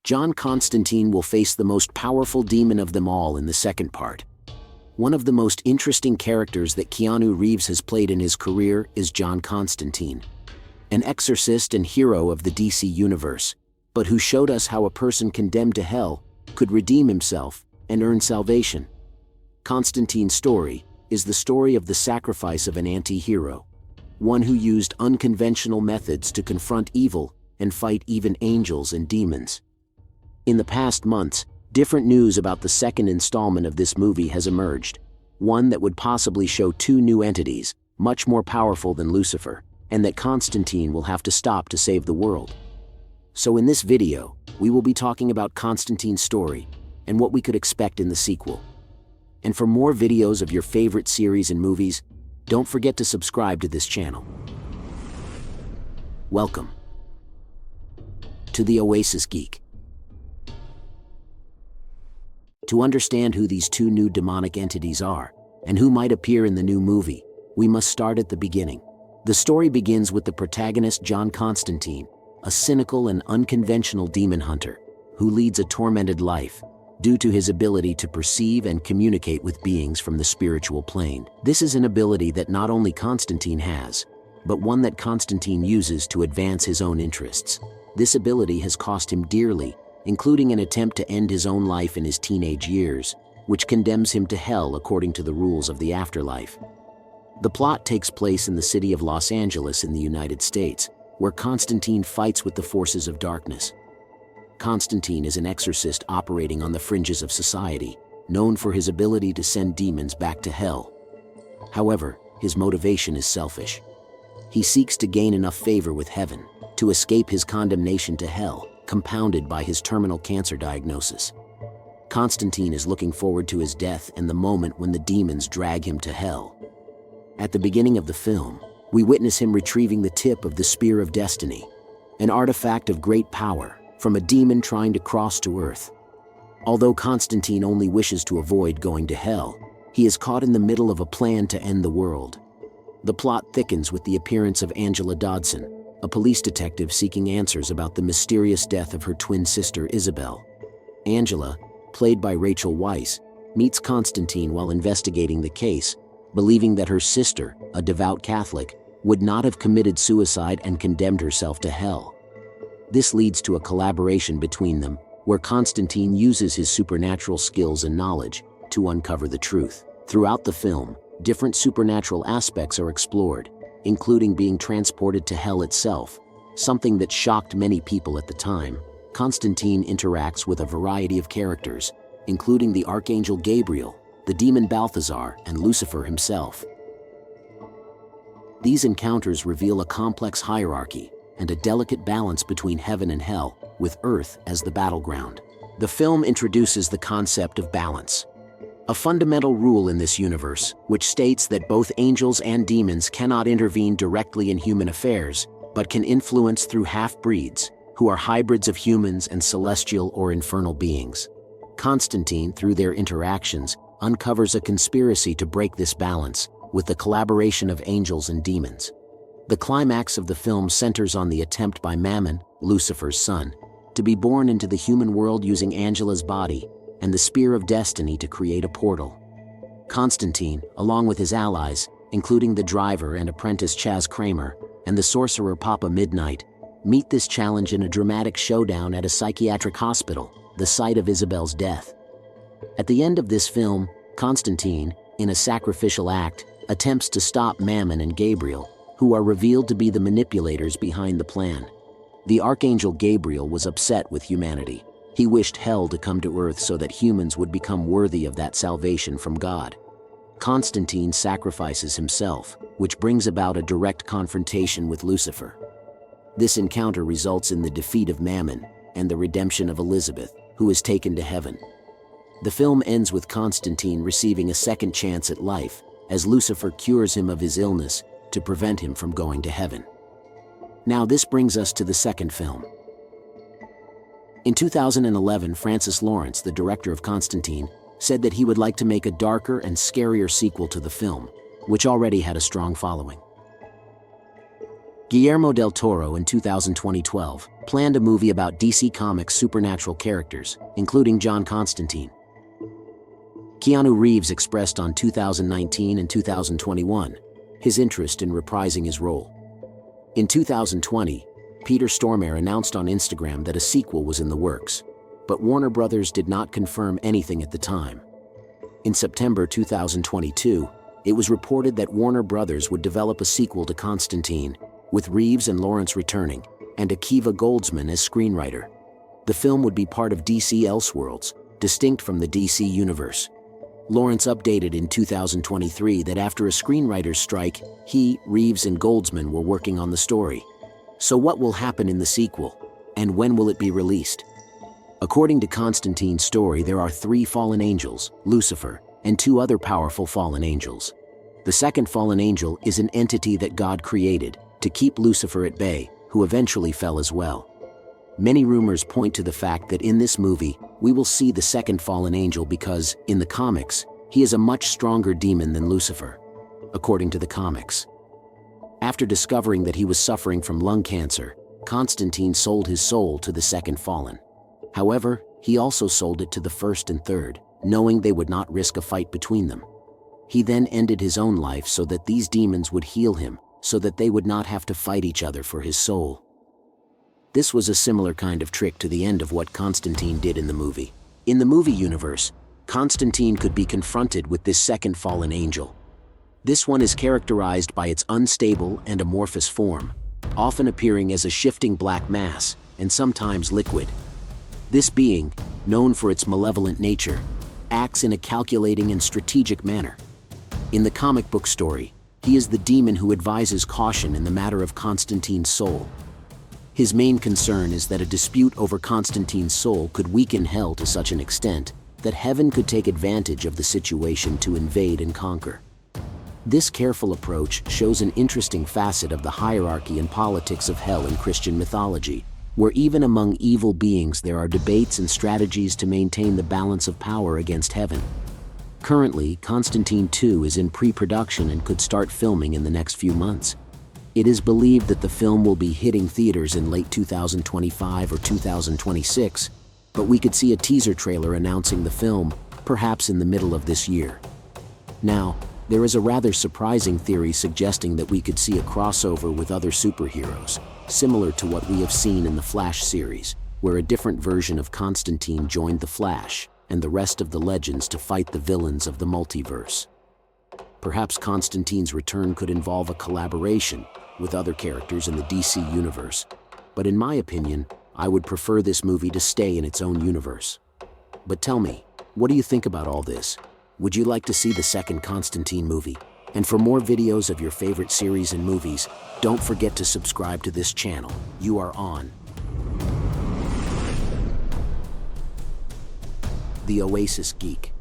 John Constantine will face the most powerful demon of them all in the second part. One of the most interesting characters that Keanu Reeves has played in his career is John Constantine, an exorcist and hero of the DC universe, but who showed us how a person condemned to hell could redeem himself and earn salvation. Constantine's story is the story of the sacrifice of an anti-hero, one who used unconventional methods to confront evil and fight even angels and demons. In the past months, different news about the second installment of this movie has emerged, one that would possibly show two new entities, much more powerful than Lucifer, and that Constantine will have to stop to save the world. So in this video, we will be talking about Constantine's story and what we could expect in the sequel. And for more videos of your favorite series and movies, don't forget to subscribe to this channel. Welcome to the Oasis Geek. To understand who these two new demonic entities are, and who might appear in the new movie, we must start at the beginning. The story begins with the protagonist John Constantine, a cynical and unconventional demon hunter, who leads a tormented life due to his ability to perceive and communicate with beings from the spiritual plane. This is an ability that not only Constantine has, but one that Constantine uses to advance his own interests. This ability has cost him dearly, including an attempt to end his own life in his teenage years, which condemns him to hell according to the rules of the afterlife. The plot takes place in the city of Los Angeles in the United States, where Constantine fights with the forces of darkness. Constantine is an exorcist operating on the fringes of society, known for his ability to send demons back to hell. However, his motivation is selfish. He seeks to gain enough favor with heaven to escape his condemnation to hell, compounded by his terminal cancer diagnosis. Constantine is looking forward to his death and the moment when the demons drag him to hell. At the beginning of the film, we witness him retrieving the tip of the Spear of Destiny, an artifact of great power, from a demon trying to cross to Earth. Although Constantine only wishes to avoid going to hell, he is caught in the middle of a plan to end the world. The plot thickens with the appearance of Angela Dodson, a police detective seeking answers about the mysterious death of her twin sister Isabel. Angela, played by Rachel Weisz, meets Constantine while investigating the case, believing that her sister, a devout Catholic, would not have committed suicide and condemned herself to hell. This leads to a collaboration between them, where Constantine uses his supernatural skills and knowledge to uncover the truth. Throughout the film, different supernatural aspects are explored, including being transported to hell itself, something that shocked many people at the time. Constantine interacts with a variety of characters, including the Archangel Gabriel, the demon Balthazar, and Lucifer himself. These encounters reveal a complex hierarchy and a delicate balance between heaven and hell, with Earth as the battleground. The film introduces the concept of balance, a fundamental rule in this universe, which states that both angels and demons cannot intervene directly in human affairs, but can influence through half-breeds, who are hybrids of humans and celestial or infernal beings. Constantine, through their interactions, uncovers a conspiracy to break this balance, with the collaboration of angels and demons. The climax of the film centers on the attempt by Mammon, Lucifer's son, to be born into the human world using Angela's body and the Spear of Destiny to create a portal. Constantine, along with his allies, including the driver and apprentice Chaz Kramer, and the sorcerer Papa Midnight, meet this challenge in a dramatic showdown at a psychiatric hospital, the site of Isabel's death. At the end of this film, Constantine, in a sacrificial act, attempts to stop Mammon and Gabriel, who are revealed to be the manipulators behind the plan. The Archangel Gabriel was upset with humanity. He wished hell to come to Earth so that humans would become worthy of that salvation from God. Constantine sacrifices himself, which brings about a direct confrontation with Lucifer. This encounter results in the defeat of Mammon and the redemption of Elizabeth, who is taken to heaven. The film ends with Constantine receiving a second chance at life, as Lucifer cures him of his illness to prevent him from going to heaven. Now this brings us to the second film. In 2011, Francis Lawrence, the director of Constantine, said that he would like to make a darker and scarier sequel to the film, which already had a strong following. Guillermo del Toro in 2012 planned a movie about DC Comics' supernatural characters, including John Constantine. Keanu Reeves expressed on 2019 and 2021 his interest in reprising his role. In 2020, Peter Stormare announced on Instagram that a sequel was in the works, but Warner Brothers did not confirm anything at the time. In September 2022, it was reported that Warner Brothers would develop a sequel to Constantine, with Reeves and Lawrence returning, and Akiva Goldsman as screenwriter. The film would be part of DC Elseworlds, distinct from the DC universe. Lawrence updated in 2023 that after a screenwriter's strike, he, Reeves, and Goldsman were working on the story. So what will happen in the sequel? And when will it be released? According to Constantine's story, there are 3 fallen angels, Lucifer, and 2 other powerful fallen angels. The second fallen angel is an entity that God created to keep Lucifer at bay, who eventually fell as well. Many rumors point to the fact that in this movie, we will see the second fallen angel because, in the comics, he is a much stronger demon than Lucifer, according to the comics. After discovering that he was suffering from lung cancer, Constantine sold his soul to the second fallen. However, he also sold it to the first and third, knowing they would not risk a fight between them. He then ended his own life so that these demons would heal him, so that they would not have to fight each other for his soul. This was a similar kind of trick to the end of what Constantine did in the movie. In the movie universe, Constantine could be confronted with this second fallen angel. This one is characterized by its unstable and amorphous form, often appearing as a shifting black mass, and sometimes liquid. This being, known for its malevolent nature, acts in a calculating and strategic manner. In the comic book story, he is the demon who advises caution in the matter of Constantine's soul. His main concern is that a dispute over Constantine's soul could weaken hell to such an extent that heaven could take advantage of the situation to invade and conquer. This careful approach shows an interesting facet of the hierarchy and politics of hell in Christian mythology, where even among evil beings there are debates and strategies to maintain the balance of power against heaven. Currently, Constantine 2 is in pre-production and could start filming in the next few months. It is believed that the film will be hitting theaters in late 2025 or 2026, but we could see a teaser trailer announcing the film, perhaps in the middle of this year. Now, there is a rather surprising theory suggesting that we could see a crossover with other superheroes, similar to what we have seen in the Flash series, where a different version of Constantine joined the Flash and the rest of the legends to fight the villains of the multiverse. Perhaps Constantine's return could involve a collaboration with other characters in the DC universe, but in my opinion, I would prefer this movie to stay in its own universe. But tell me, what do you think about all this? Would you like to see the second Constantine movie? And for more videos of your favorite series and movies, don't forget to subscribe to this channel. You are on The Oasis Geek.